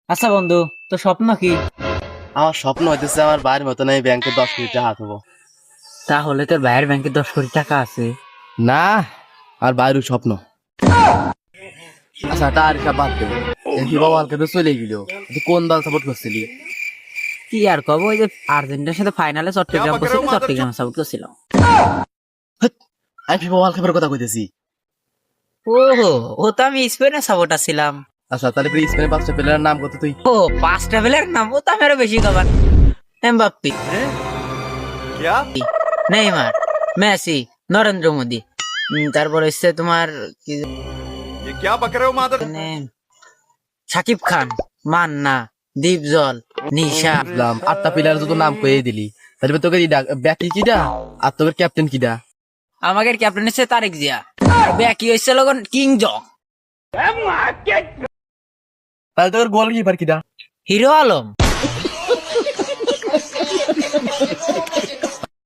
আচ্ছা বন্ধু, তো স্বপ্ন কি? আমার স্বপ্ন হইতেছে আমার বাড়ির মতন এই ব্যাংকে 10 কোটি টাকা হাত হবো। তাহলে তোর ভাইয়ের ব্যাংকে 10 কোটি টাকা আছে। না, আর বাইরের স্বপ্ন। আচ্ছা তার সব বাদ দে। এই ফিফা ওয়ার্ল্ড কাপে চলে গেল, তুই কোন দল সাপোর্ট করছিলি? কি আর কব, ওই যে আর্জেন্টিনার সাথে ফাইনালে চট্টগ্রাম করছিল, চট্টগ্রাম সাপোর্ট করছিলাম। হেৎ, আমি ফিফা ওয়ার্ল্ড কাপের কথা কইতেছি। ওহো, ও তো আমি স্পেনের সাপোর্টার ছিলাম। আচ্ছা তাহলে স্পেনের 5টা প্লেয়ারের নাম কত তুই? ও, 5টা প্লেয়ার নাম, ও তো আমি আরো বেশি কবার। এমবাপ্পে, क्या নেইমার, মেসি, নরেন্দ্র মোদি, তারপর হচ্ছে তোমার কি ये क्या बक रहे हो मादर জানে, সাকিব খান, মান্না, দীপজল, নিশা। বুঝলাম, 8টা প্লেয়ার যত নাম কয়ে দিলি, তাহলে তোকে ব্যাকি কিডা আর তোর ক্যাপ্টেন কিডা? আমাদের ক্যাপ্টেন হচ্ছে তারেক জিয়া, আর ব্যাকি হচ্ছে লগন কিং জং, তাহলে তোর গোলকিপার কিডা? হিরো আলম।